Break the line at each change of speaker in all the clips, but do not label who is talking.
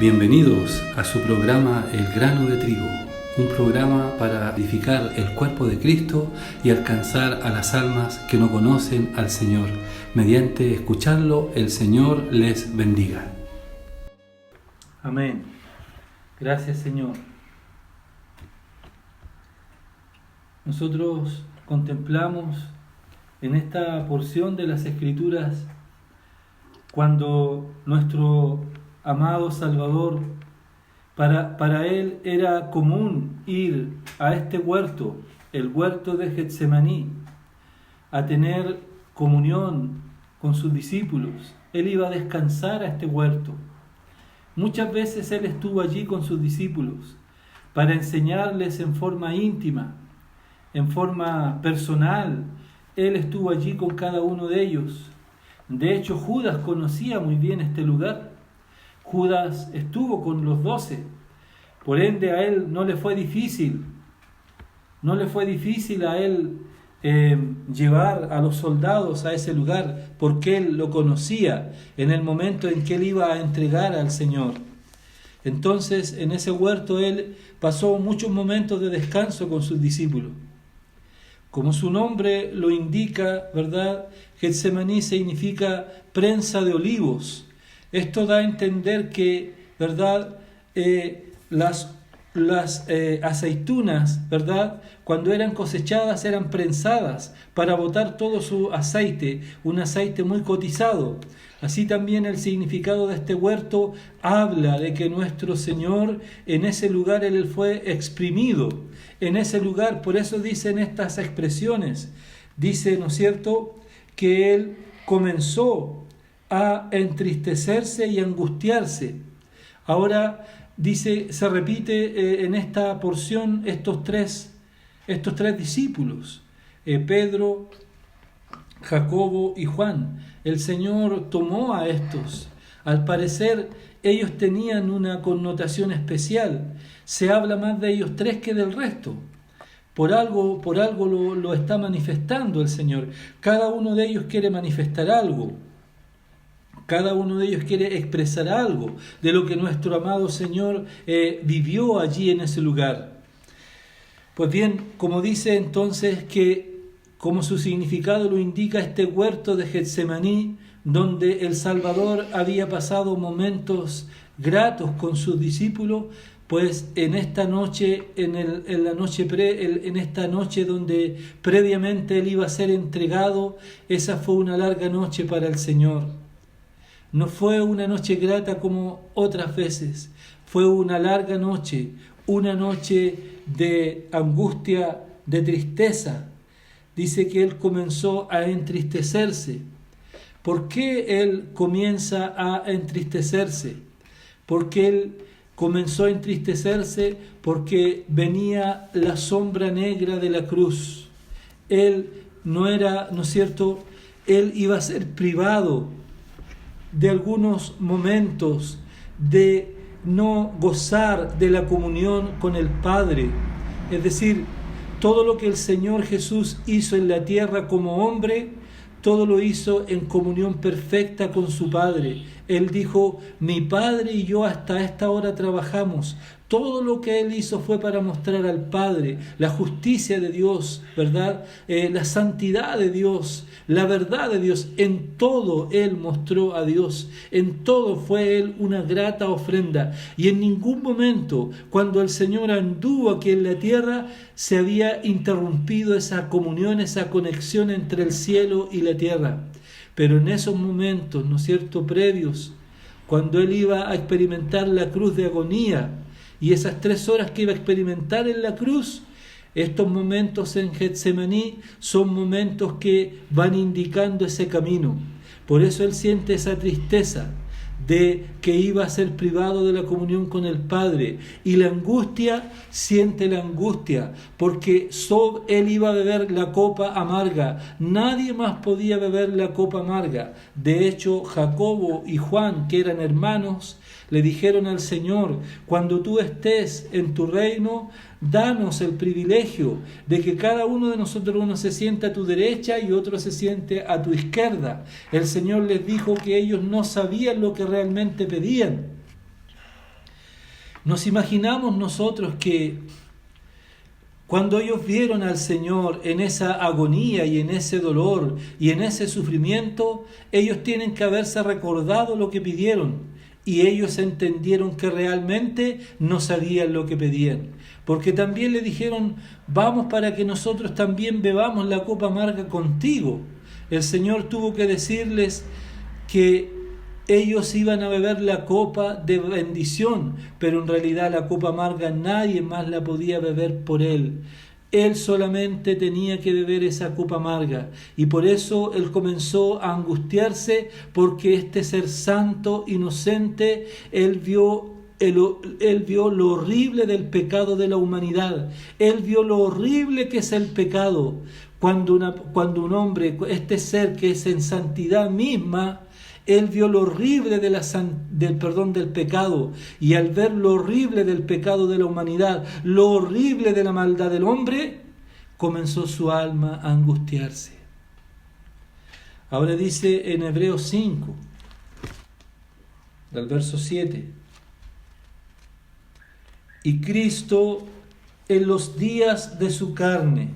Bienvenidos a su programa El grano de trigo, un programa para edificar el cuerpo de Cristo y alcanzar a las almas que no conocen al Señor. Mediante escucharlo, el Señor les bendiga.
Amén. Gracias, Señor. Nosotros contemplamos en esta porción de las Escrituras cuando nuestro amado Salvador, para Él era común ir a este huerto, el huerto de Getsemaní, a tener comunión con sus discípulos. Él iba a descansar a este huerto. Muchas veces Él estuvo allí con sus discípulos para enseñarles en forma íntima, en forma personal. Él estuvo allí con cada uno de ellos. De hecho, Judas conocía muy bien este lugar. Judas estuvo con los 12, por ende a él no le fue difícil a él llevar a los soldados a ese lugar, porque él lo conocía en el momento en que él iba a entregar al Señor. Entonces en ese huerto él pasó muchos momentos de descanso con sus discípulos. Como su nombre lo indica, ¿verdad? Getsemaní significa prensa de olivos. Esto da a entender que, ¿verdad? Las aceitunas, ¿verdad? Cuando eran cosechadas eran prensadas para botar todo su aceite, un aceite muy cotizado. Así también el significado de este huerto habla de que nuestro Señor en ese lugar Él fue exprimido. En ese lugar, por eso dicen estas expresiones. Dice, ¿no es cierto?, que Él comenzó a entristecerse y angustiarse. Ahora dice, se repite en esta porción estos tres discípulos, Pedro, Jacobo y Juan. El Señor tomó a estos. Al parecer ellos tenían una connotación especial. Se habla más de ellos tres que del resto. Por algo lo está manifestando el Señor. Cada uno de ellos quiere manifestar algo. Cada uno de ellos quiere expresar algo de lo que nuestro amado Señor vivió allí en ese lugar. Pues bien, como dice entonces que, como su significado lo indica, este huerto de Getsemaní, donde el Salvador había pasado momentos gratos con sus discípulos, pues en esta noche, en esta noche donde previamente Él iba a ser entregado, esa fue una larga noche para el Señor. No fue una noche grata como otras veces, fue una larga noche, una noche de angustia, de tristeza. Dice que Él comenzó a entristecerse. ¿Por qué Él comienza a entristecerse? Porque Él comenzó a entristecerse porque venía la sombra negra de la cruz. Él no era, ¿no es cierto?, Él iba a ser privado de algunos momentos, de no gozar de la comunión con el Padre. Es decir, todo lo que el Señor Jesús hizo en la tierra como hombre, todo lo hizo en comunión perfecta con su Padre. Él dijo, mi Padre y yo hasta esta hora trabajamos. Todo lo que Él hizo fue para mostrar al Padre la justicia de Dios, ¿verdad? La santidad de Dios, la verdad de Dios. En todo Él mostró a Dios. En todo fue Él una grata ofrenda. Y en ningún momento, cuando el Señor anduvo aquí en la tierra, se había interrumpido esa comunión, esa conexión entre el cielo y la tierra. Pero en esos momentos, ¿no es cierto?, previos, cuando Él iba a experimentar la cruz de agonía, y esas 3 horas que iba a experimentar en la cruz, estos momentos en Getsemaní son momentos que van indicando ese camino. Por eso Él siente esa tristeza de que iba a ser privado de la comunión con el Padre. Y la angustia, siente la angustia, porque Él iba a beber la copa amarga. Nadie más podía beber la copa amarga. De hecho, Jacobo y Juan, que eran hermanos, le dijeron al Señor, cuando tú estés en tu reino, danos el privilegio de que cada uno de nosotros, uno se siente a tu derecha y otro se siente a tu izquierda. El Señor les dijo que ellos no sabían lo que realmente pedían. Nos imaginamos nosotros que cuando ellos vieron al Señor en esa agonía y en ese dolor y en ese sufrimiento, ellos tienen que haberse recordado lo que pidieron y ellos entendieron que realmente no sabían lo que pedían. Porque también le dijeron, vamos para que nosotros también bebamos la copa amarga contigo. El Señor tuvo que decirles que ellos iban a beber la copa de bendición, pero en realidad la copa amarga nadie más la podía beber por Él. Él solamente tenía que beber esa copa amarga, y por eso Él comenzó a angustiarse, porque este ser santo, inocente, Él vio lo horrible del pecado de la humanidad. Él vio lo horrible que es el pecado. Cuando un hombre, este ser que es en santidad misma, Él vio lo horrible del pecado, y al ver lo horrible del pecado de la humanidad, lo horrible de la maldad del hombre, comenzó su alma a angustiarse. Ahora dice en Hebreos 5, del verso 7, y Cristo en los días de su carne,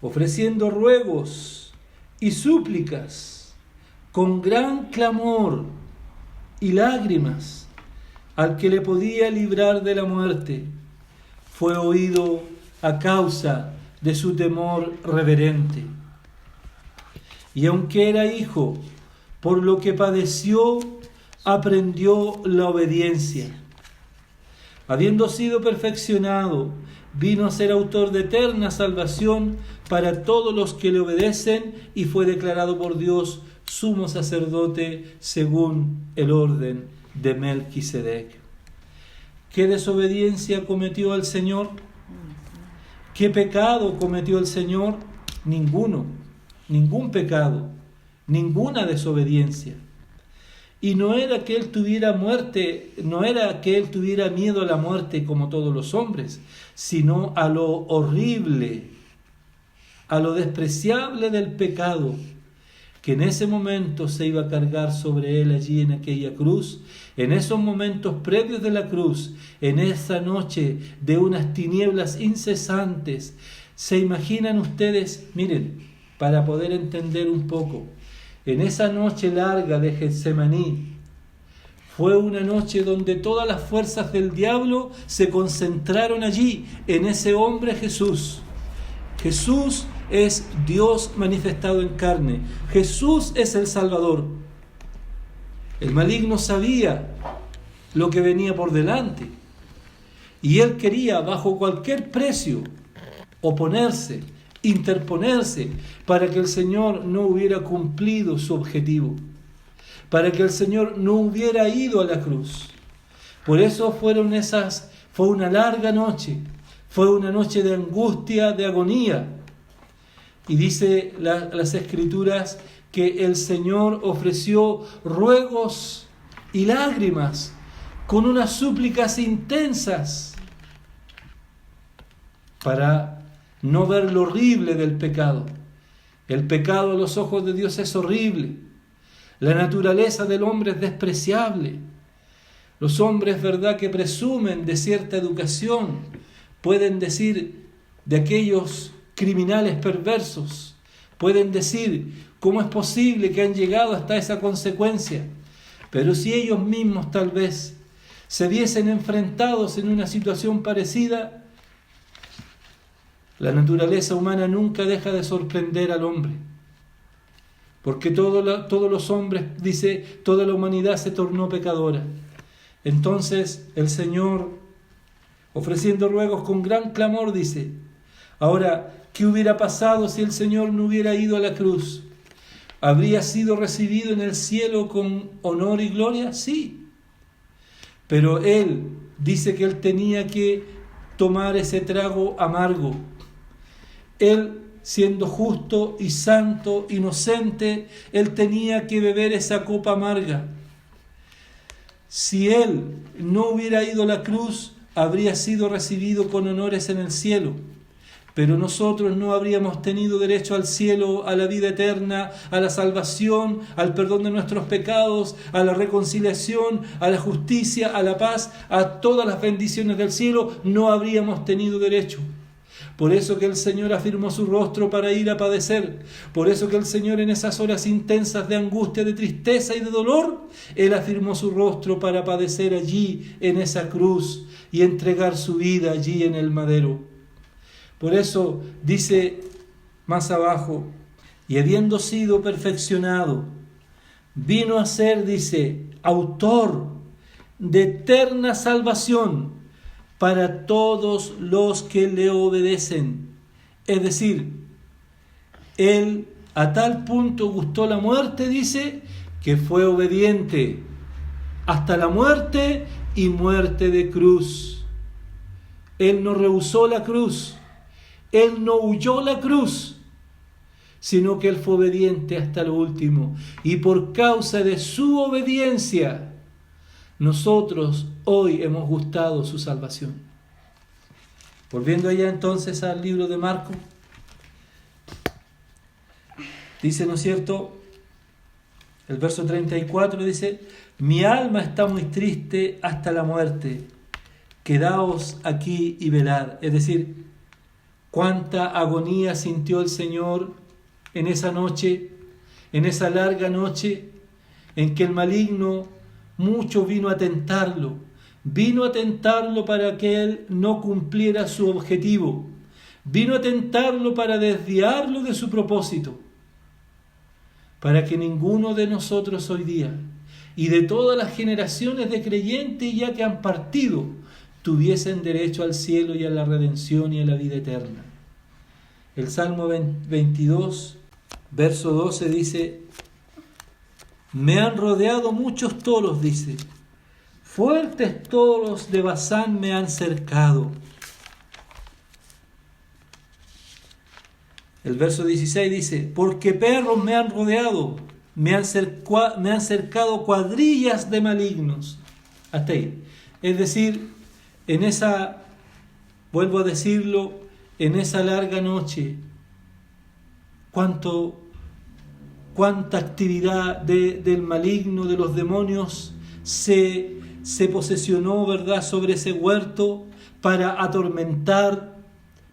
ofreciendo ruegos y súplicas, con gran clamor y lágrimas, al que le podía librar de la muerte, fue oído a causa de su temor reverente. Y aunque era hijo, por lo que padeció, aprendió la obediencia. Habiendo sido perfeccionado, vino a ser autor de eterna salvación para todos los que le obedecen, y fue declarado por Dios sumo sacerdote según el orden de Melquisedec. ¿Qué desobediencia cometió el Señor? ¿Qué pecado cometió el Señor? Ninguno, ningún pecado, ninguna desobediencia. Y no era que Él tuviera miedo a la muerte como todos los hombres, sino a lo horrible, a lo despreciable del pecado, que en ese momento se iba a cargar sobre Él allí en aquella cruz, en esos momentos previos de la cruz, en esa noche de unas tinieblas incesantes. ¿Se imaginan ustedes? Miren, para poder entender un poco, en esa noche larga de Getsemaní, fue una noche donde todas las fuerzas del diablo se concentraron allí, en ese hombre Jesús. Jesús es Dios manifestado en carne. Jesús es el Salvador. El maligno sabía lo que venía por delante, y él quería bajo cualquier precio oponerse, interponerse, para que el Señor no hubiera cumplido su objetivo, para que el Señor no hubiera ido a la cruz. Por eso fue una larga noche, fue una noche de angustia, de agonía. Y dice las Escrituras que el Señor ofreció ruegos y lágrimas con unas súplicas intensas para no ver lo horrible del pecado. El pecado a los ojos de Dios es horrible. La naturaleza del hombre es despreciable. Los hombres, verdad, que presumen de cierta educación, pueden decir de aquellos criminales perversos, pueden decir cómo es posible que han llegado hasta esa consecuencia. Pero si ellos mismos tal vez se viesen enfrentados en una situación parecida, la naturaleza humana nunca deja de sorprender al hombre, porque todos los hombres, dice, toda la humanidad se tornó pecadora. Entonces el Señor, ofreciendo ruegos con gran clamor, dice: ahora, ¿qué hubiera pasado si el Señor no hubiera ido a la cruz? ¿Habría sido recibido en el cielo con honor y gloria? Sí. Pero Él dice que Él tenía que tomar ese trago amargo. Él, siendo justo y santo, inocente, Él tenía que beber esa copa amarga. Si Él no hubiera ido a la cruz, habría sido recibido con honores en el cielo. Pero nosotros no habríamos tenido derecho al cielo, a la vida eterna, a la salvación, al perdón de nuestros pecados, a la reconciliación, a la justicia, a la paz, a todas las bendiciones del cielo. No habríamos tenido derecho. Por eso que el Señor afirmó su rostro para ir a padecer. Por eso que el Señor, en esas horas intensas de angustia, de tristeza y de dolor, Él afirmó su rostro para padecer allí en esa cruz y entregar su vida allí en el madero. Por eso dice más abajo: y habiendo sido perfeccionado, vino a ser, dice, autor de eterna salvación para todos los que le obedecen. Es decir, Él a tal punto gustó la muerte, dice, que fue obediente hasta la muerte y muerte de cruz. Él no rehusó la cruz. Él no huyó la cruz, sino que Él fue obediente hasta lo último. Y por causa de su obediencia, nosotros hoy hemos gustado su salvación. Volviendo allá entonces al libro de Marcos, dice, ¿no es cierto? El verso 34 dice: mi alma está muy triste hasta la muerte, quedaos aquí y velad. Es decir, cuánta agonía sintió el Señor en esa noche, en esa larga noche, en que el maligno mucho vino a tentarlo. Vino a tentarlo para que él no cumpliera su objetivo. Vino a tentarlo para desviarlo de su propósito. Para que ninguno de nosotros hoy día, y de todas las generaciones de creyentes ya que han partido, tuviesen derecho al cielo y a la redención y a la vida eterna. El Salmo 22, verso 12 dice: me han rodeado muchos toros, dice, fuertes toros de Basán me han cercado. El verso 16 dice: porque perros me han rodeado, me han cercado cuadrillas de malignos. Hasta ahí. Es decir, en esa, vuelvo a decirlo, en esa larga noche, cuánta actividad del maligno, de los demonios, se posesionó, ¿verdad?, sobre ese huerto para atormentar,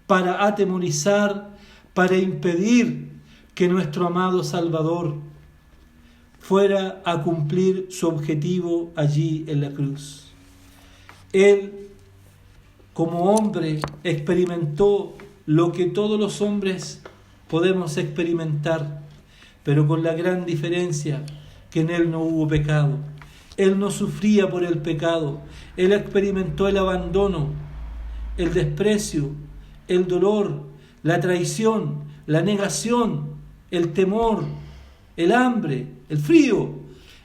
para atemorizar, para impedir que nuestro amado Salvador fuera a cumplir su objetivo allí en la cruz. Él, como hombre, experimentó lo que todos los hombres podemos experimentar, pero con la gran diferencia que en Él no hubo pecado. Él no sufría por el pecado. Él experimentó el abandono, el desprecio, el dolor, la traición, la negación, el temor, el hambre, el frío.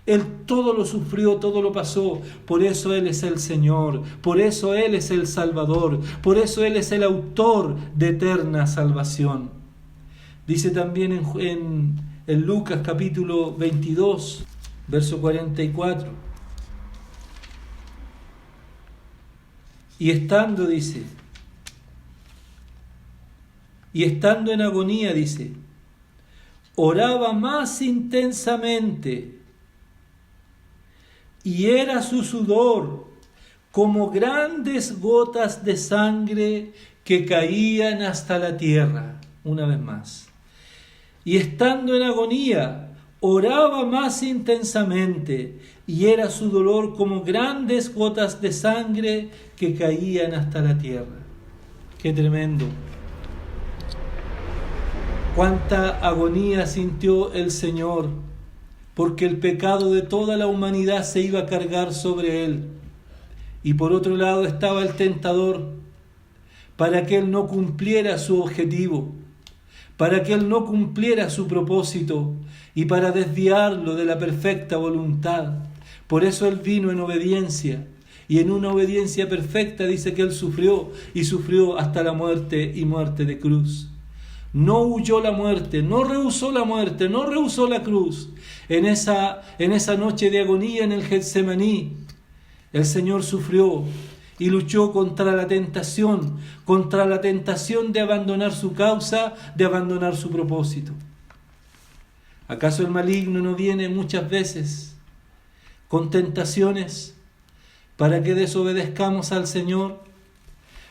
Él todo lo sufrió, todo lo pasó. Por eso Él es el Señor, por eso Él es el Salvador, por eso Él es el autor de eterna salvación. Dice también en Lucas capítulo 22, verso 44. Y estando, dice, y estando en agonía, dice, oraba más intensamente, y era su sudor como grandes gotas de sangre que caían hasta la tierra. Una vez más. Y estando en agonía, oraba más intensamente, y era su dolor como grandes gotas de sangre que caían hasta la tierra. ¡Qué tremendo! Cuánta agonía sintió el Señor, porque el pecado de toda la humanidad se iba a cargar sobre Él. Y por otro lado estaba el tentador, para que Él no cumpliera su objetivo, para que Él no cumpliera su propósito, y para desviarlo de la perfecta voluntad. Por eso Él vino en obediencia, y en una obediencia perfecta dice que Él sufrió, y sufrió hasta la muerte y muerte de cruz. No huyó la muerte, no rehusó la muerte, no rehusó la cruz. En esa noche de agonía en el Getsemaní, el Señor sufrió, y luchó contra la tentación de abandonar su causa, de abandonar su propósito. ¿Acaso el maligno no viene muchas veces con tentaciones para que desobedezcamos al Señor,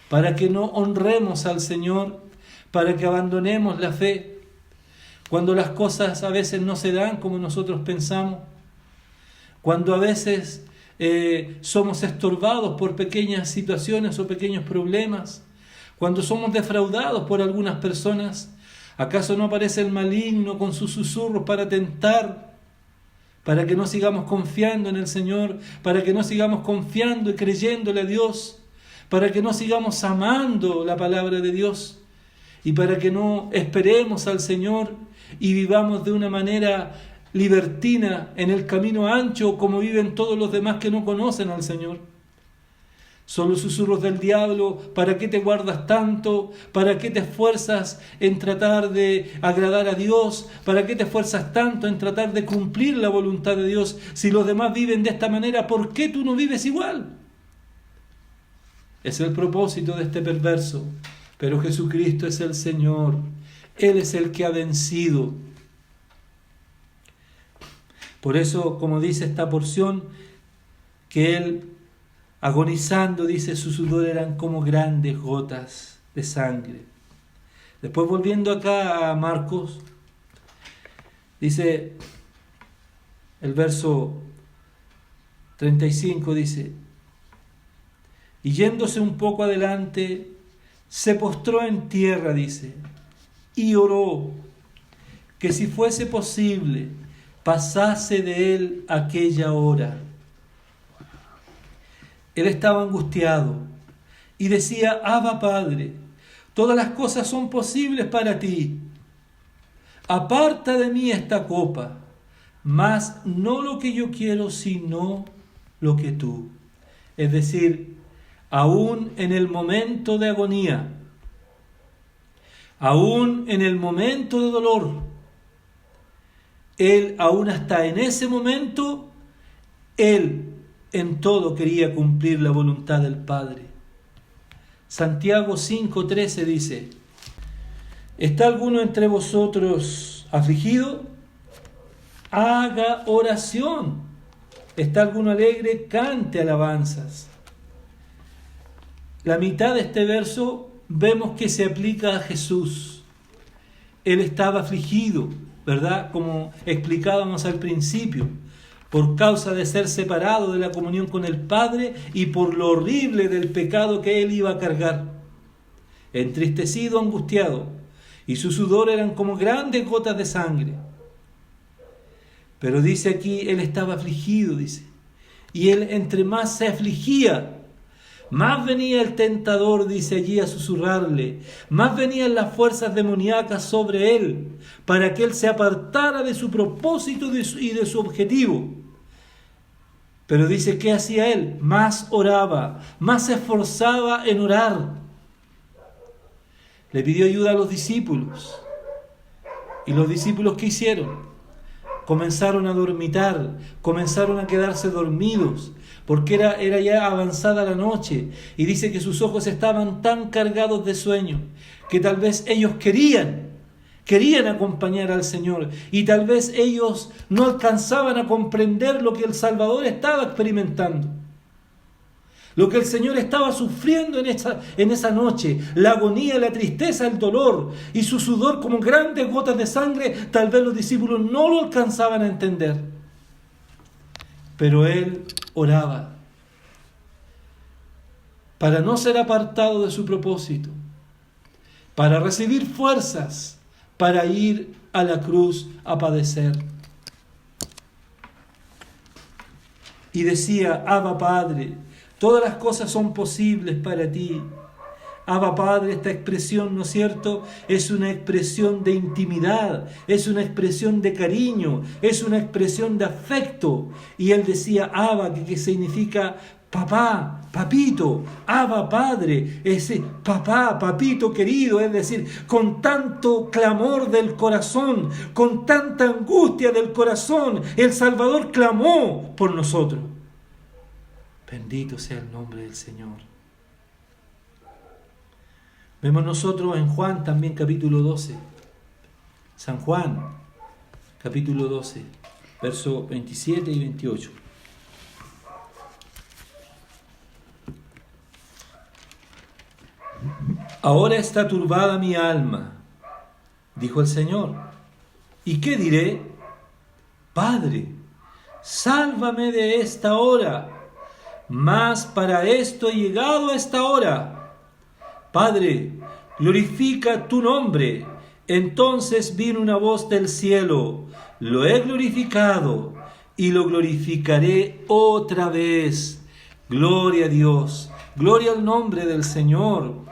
para que no honremos al Señor, para que abandonemos la fe, cuando las cosas a veces no se dan como nosotros pensamos, cuando a veces somos estorbados por pequeñas situaciones o pequeños problemas, cuando somos defraudados por algunas personas? ¿Acaso no aparece el maligno con sus susurros para tentar, para que no sigamos confiando en el Señor, para que no sigamos confiando y creyéndole a Dios, para que no sigamos amando la palabra de Dios y para que no esperemos al Señor y vivamos de una manera libertina en el camino ancho como viven todos los demás que no conocen al Señor? Son los susurros del diablo. ¿Para qué te guardas tanto? ¿Para qué te esfuerzas en tratar de agradar a Dios? ¿Para qué te esfuerzas tanto en tratar de cumplir la voluntad de Dios? Si los demás viven de esta manera, ¿por qué tú no vives igual? Es el propósito de este perverso. Pero Jesucristo es el Señor. Él es el que ha vencido. Por eso, como dice esta porción, que Él, agonizando, dice, su sudor eran como grandes gotas de sangre. Después, volviendo acá a Marcos, dice el verso 35, dice: y yéndose un poco adelante, se postró en tierra, dice, y oró que si fuese posible pasase de él aquella hora. Él estaba angustiado y decía: Abba, Padre, todas las cosas son posibles para ti. Aparta de mí esta copa, mas no lo que yo quiero, sino lo que tú. Es decir, aún en el momento de agonía, aún en el momento de dolor, Él, aún hasta en ese momento, Él en todo quería cumplir la voluntad del Padre. Santiago 5:13 dice: ¿está alguno entre vosotros afligido? Haga oración. ¿Está alguno alegre? Cante alabanzas. La mitad de este verso vemos que se aplica a Jesús. Él estaba afligido, ¿verdad? Como explicábamos al principio, por causa de ser separado de la comunión con el Padre y por lo horrible del pecado que él iba a cargar. Entristecido, angustiado, y su sudor eran como grandes gotas de sangre. Pero dice aquí, él estaba afligido, dice. Y él, entre más se afligía, más venía el tentador, dice allí, a susurrarle. Más venían las fuerzas demoníacas sobre él, para que él se apartara de su propósito y de su objetivo. Pero dice, ¿qué hacía él? Más oraba, más se esforzaba en orar. Le pidió ayuda a los discípulos. ¿Y los discípulos qué hicieron? Comenzaron a dormitar, comenzaron a quedarse dormidos, porque era ya avanzada la noche, y dice que sus ojos estaban tan cargados de sueño, que tal vez ellos querían acompañar al Señor, y tal vez ellos no alcanzaban a comprender lo que el Salvador estaba experimentando, lo que el Señor estaba sufriendo en esa noche, la agonía, la tristeza, el dolor y su sudor como grandes gotas de sangre. Tal vez los discípulos no lo alcanzaban a entender, pero él oraba para no ser apartado de su propósito, para recibir fuerzas para ir a la cruz a padecer. Y decía: Abba, Padre, todas las cosas son posibles para ti. Abba, Padre, esta expresión, ¿no es cierto?, es una expresión de intimidad, es una expresión de cariño, es una expresión de afecto. Y él decía Abba, que significa papá, papito. Abba, Padre, ese papá, papito querido, es decir, con tanto clamor del corazón, con tanta angustia del corazón, el Salvador clamó por nosotros. Bendito sea el nombre del Señor. Vemos nosotros en Juan también capítulo 12. San Juan, capítulo 12, versos 27 y 28. Ahora está turbada mi alma, dijo el Señor. ¿Y qué diré? Padre, sálvame de esta hora, mas para esto he llegado a esta hora. Padre, glorifica tu nombre. Entonces vino una voz del cielo: lo he glorificado y lo glorificaré otra vez. Gloria a Dios, gloria al nombre del Señor.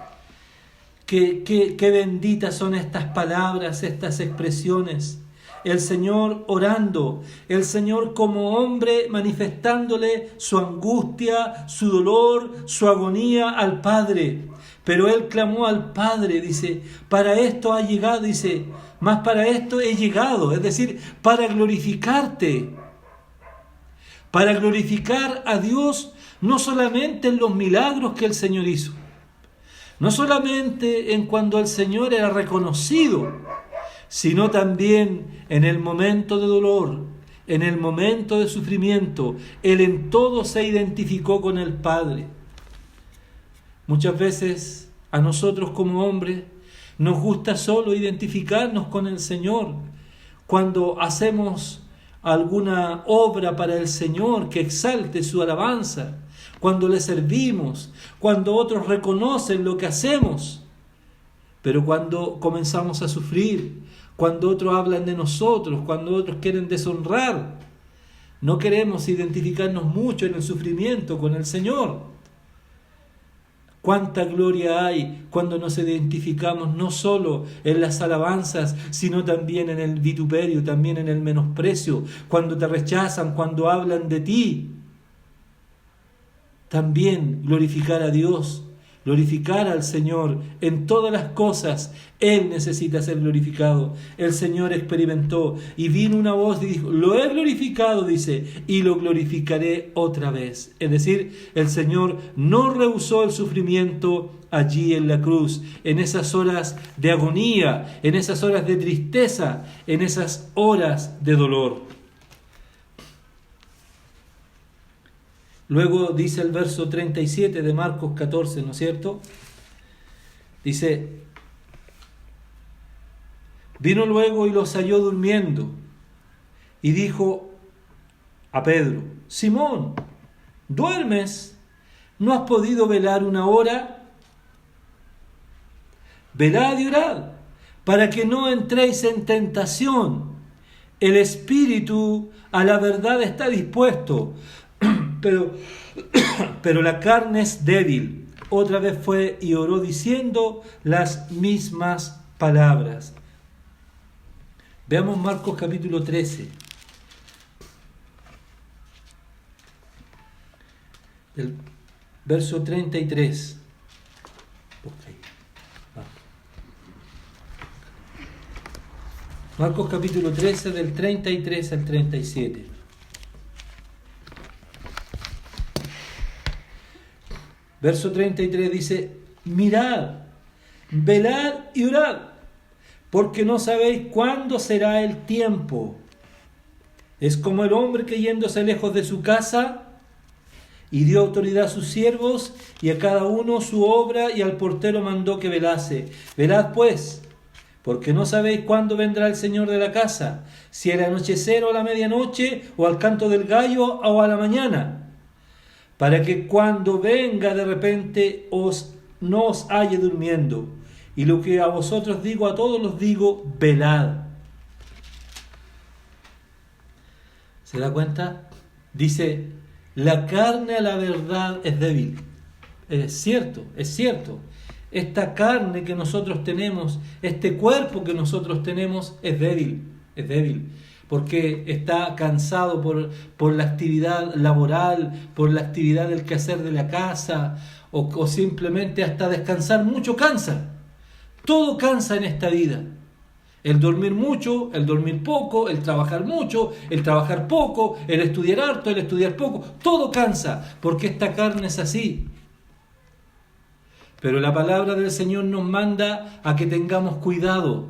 Qué benditas son estas palabras, estas expresiones. El Señor orando, el Señor como hombre manifestándole su angustia, su dolor, su agonía al Padre. Pero Él clamó al Padre, dice, para esto ha llegado, dice, más para esto he llegado, es decir, para glorificarte. Para glorificar a Dios no solamente en los milagros que el Señor hizo, no solamente en cuando el Señor era reconocido, sino también en el momento de dolor, en el momento de sufrimiento. Él en todo se identificó con el Padre. Muchas veces a nosotros como hombres nos gusta solo identificarnos con el Señor cuando hacemos alguna obra para el Señor que exalte su alabanza, cuando le servimos, cuando otros reconocen lo que hacemos. Pero cuando comenzamos a sufrir, cuando otros hablan de nosotros, cuando otros quieren deshonrar, no queremos identificarnos mucho en el sufrimiento con el Señor. Cuánta gloria hay cuando nos identificamos no solo en las alabanzas, sino también en el vituperio, también en el menosprecio, cuando te rechazan, cuando hablan de ti. También glorificar a Dios, glorificar al Señor en todas las cosas. Él necesita ser glorificado. El Señor experimentó y vino una voz y dijo: lo he glorificado, dice, y lo glorificaré otra vez. Es decir, el Señor no rehusó el sufrimiento allí en la cruz, en esas horas de agonía, en esas horas de tristeza, en esas horas de dolor. Luego dice el verso 37 de Marcos 14, ¿no es cierto? Dice: vino luego y los halló durmiendo, y dijo a Pedro: Simón, ¿duermes? ¿No has podido velar una hora? Velad y orad, para que no entréis en tentación. El espíritu a la verdad está dispuesto, pero la carne es débil. Otra vez fue y oró diciendo las mismas palabras. Veamos Marcos capítulo 13. El verso 33. Marcos capítulo 13 del 33 al 37. Verso 33 dice: mirad, velad y orad, porque no sabéis cuándo será el tiempo. Es como el hombre que yéndose lejos de su casa, y dio autoridad a sus siervos, y a cada uno su obra, y al portero mandó que velase. Velad pues, porque no sabéis cuándo vendrá el Señor de la casa, si al anochecer o a la medianoche, o al canto del gallo o a la mañana, para que cuando venga de repente no os halle durmiendo. Y lo que a vosotros digo, a todos los digo: velad. ¿Se da cuenta? Dice: la carne a la verdad es débil. Es cierto, es cierto. Esta carne que nosotros tenemos, este cuerpo que nosotros tenemos es débil, porque está cansado por la actividad laboral, por la actividad del quehacer de la casa, o simplemente hasta descansar mucho cansa. Todo cansa en esta vida. El dormir mucho, el dormir poco, el trabajar mucho, el trabajar poco, el estudiar harto, el estudiar poco, todo cansa, porque esta carne es así. Pero la palabra del Señor nos manda a que tengamos cuidado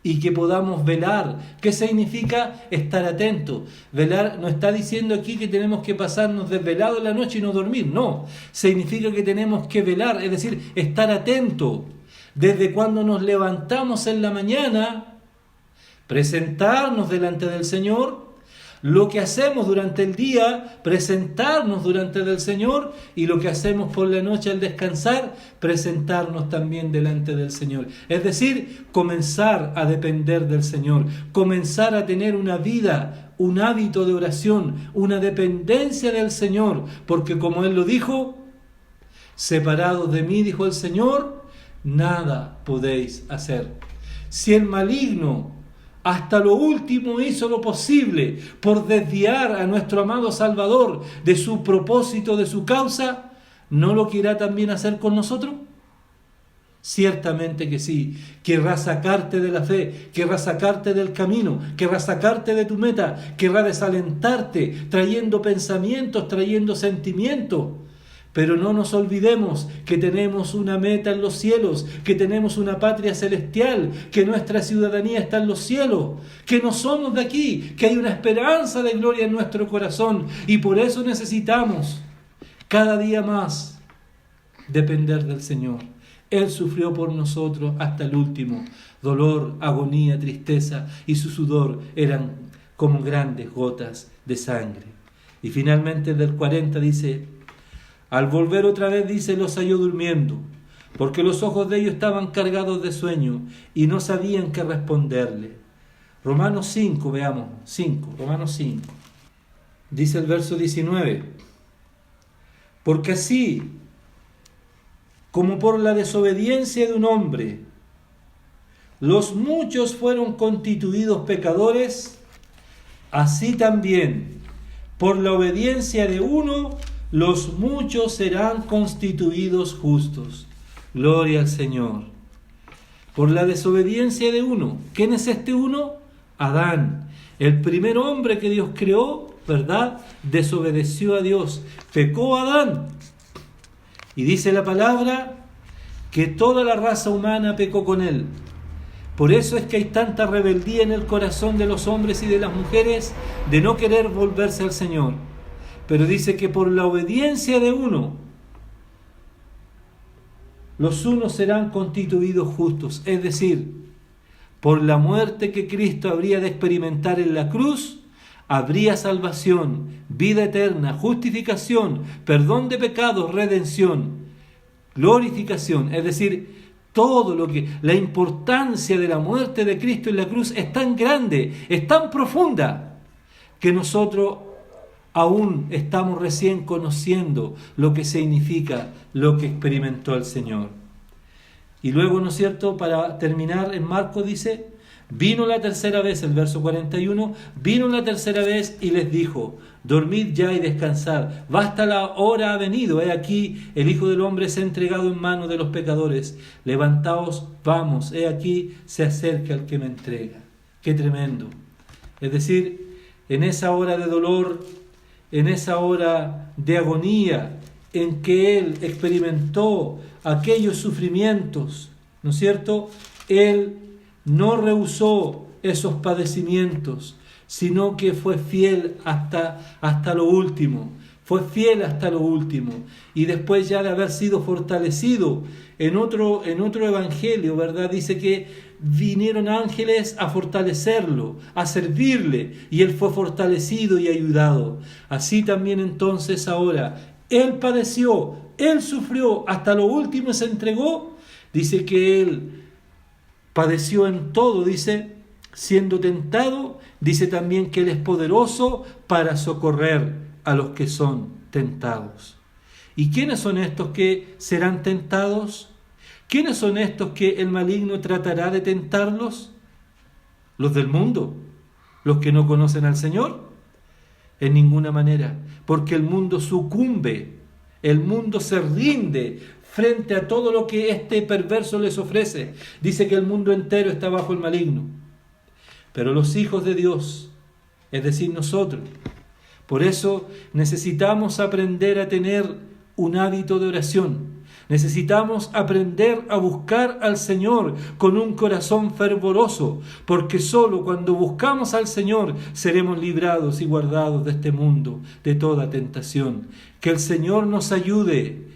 y que podamos velar. ¿Qué significa estar atento? Velar no está diciendo aquí que tenemos que pasarnos desvelados en la noche y no dormir. No, significa que tenemos que velar, es decir, estar atento. Desde cuando nos levantamos en la mañana, presentarnos delante del Señor, lo que hacemos durante el día, presentarnos delante del Señor, y lo que hacemos por la noche al descansar, presentarnos también delante del Señor. Es decir, comenzar a depender del Señor, comenzar a tener una vida, un hábito de oración, una dependencia del Señor, porque como Él lo dijo, separados de mí, dijo el Señor, nada podéis hacer. Si el maligno hasta lo último hizo lo posible por desviar a nuestro amado Salvador de su propósito, de su causa, ¿no lo querrá también hacer con nosotros? Ciertamente que sí. Querrá sacarte de la fe, querrá sacarte del camino, querrá sacarte de tu meta, querrá desalentarte, trayendo pensamientos, trayendo sentimientos. Pero no nos olvidemos que tenemos una meta en los cielos, que tenemos una patria celestial, que nuestra ciudadanía está en los cielos, que no somos de aquí, que hay una esperanza de gloria en nuestro corazón, y por eso necesitamos cada día más depender del Señor. Él sufrió por nosotros hasta el último. Dolor, agonía, tristeza, y su sudor eran como grandes gotas de sangre. Y finalmente del 40 dice: al volver otra vez, dice, los halló durmiendo, porque los ojos de ellos estaban cargados de sueño y no sabían qué responderle. Romanos 5, veamos, Romanos 5. Dice el verso 19: porque así como por la desobediencia de un hombre los muchos fueron constituidos pecadores, así también por la obediencia de uno los muchos serán constituidos justos. Gloria al Señor. Por la desobediencia de uno. ¿Quién es este uno? Adán. El primer hombre que Dios creó, ¿verdad? Desobedeció a Dios. Pecó Adán. Y dice la palabra que toda la raza humana pecó con él. Por eso es que hay tanta rebeldía en el corazón de los hombres y de las mujeres de no querer volverse al Señor. Pero dice que por la obediencia de uno, los unos serán constituidos justos. Es decir, por la muerte que Cristo habría de experimentar en la cruz, habría salvación, vida eterna, justificación, perdón de pecados, redención, glorificación. Es decir, todo lo que, la importancia de la muerte de Cristo en la cruz es tan grande, es tan profunda, que nosotros aún estamos recién conociendo lo que significa lo que experimentó el Señor. Y luego, ¿no es cierto?, para terminar, en Marcos dice, vino la tercera vez, el verso 41, vino la tercera vez y les dijo, dormid ya y descansad, basta, la hora ha venido, he aquí el Hijo del Hombre se ha entregado en manos de los pecadores, levantaos, vamos, he aquí se acerca el que me entrega. Qué tremendo. Es decir, en esa hora de dolor, en esa hora de agonía en que Él experimentó aquellos sufrimientos, ¿no es cierto?, Él no rehusó esos padecimientos, sino que fue fiel hasta lo último. Fue fiel hasta lo último. Y después ya de haber sido fortalecido en otro evangelio, ¿verdad?, dice que vinieron ángeles a fortalecerlo, a servirle, y él fue fortalecido y ayudado. Así también entonces ahora, él padeció, él sufrió, hasta lo último se entregó. Dice que él padeció en todo, dice, siendo tentado, dice también que él es poderoso para socorrer a los que son tentados. ¿Y quiénes son estos que serán tentados? ¿Quiénes son estos que el maligno tratará de tentarlos? ¿Los del mundo? ¿Los que no conocen al Señor? En ninguna manera, porque el mundo sucumbe, el mundo se rinde frente a todo lo que este perverso les ofrece. Dice que el mundo entero está bajo el maligno. Pero los hijos de Dios, es decir, nosotros, por eso necesitamos aprender a tener un hábito de oración. Necesitamos aprender a buscar al Señor con un corazón fervoroso, porque solo cuando buscamos al Señor seremos librados y guardados de este mundo, de toda tentación. Que el Señor nos ayude.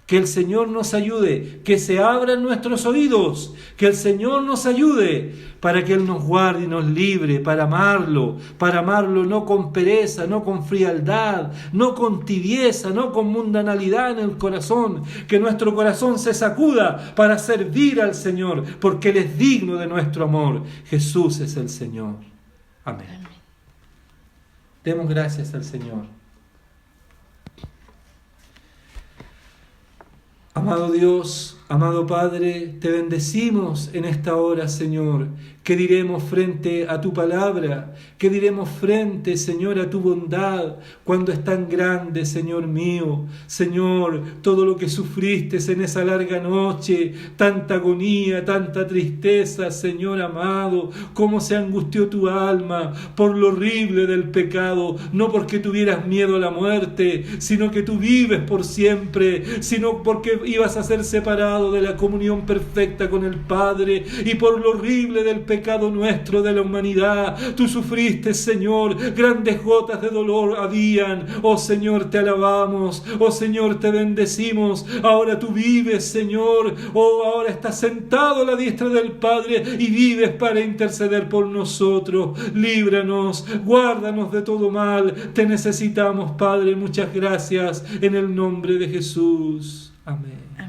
Que el Señor nos ayude, que se abran nuestros oídos, que el Señor nos ayude para que Él nos guarde y nos libre, para amarlo no con pereza, no con frialdad, no con tibieza, no con mundanalidad en el corazón, que nuestro corazón se sacuda para servir al Señor, porque Él es digno de nuestro amor. Jesús es el Señor. Amén. Demos gracias al Señor. Amado Dios, amado Padre, te bendecimos en esta hora, Señor. ¿Qué diremos frente a tu palabra? ¿Qué diremos frente, Señor, a tu bondad cuando es tan grande, Señor mío? Señor, todo lo que sufriste en esa larga noche, tanta agonía, tanta tristeza, Señor amado, cómo se angustió tu alma por lo horrible del pecado, no porque tuvieras miedo a la muerte, sino que tú vives por siempre, sino porque ibas a ser separado de la comunión perfecta con el Padre, y por lo horrible del pecado nuestro, de la humanidad, tú sufriste, Señor, grandes gotas de dolor habían. Oh Señor, te alabamos, oh Señor, te bendecimos. Ahora tú vives, Señor, oh, ahora estás sentado a la diestra del Padre y vives para interceder por nosotros. Líbranos, guárdanos de todo mal, te necesitamos, Padre. Muchas gracias en el nombre de Jesús. Amén.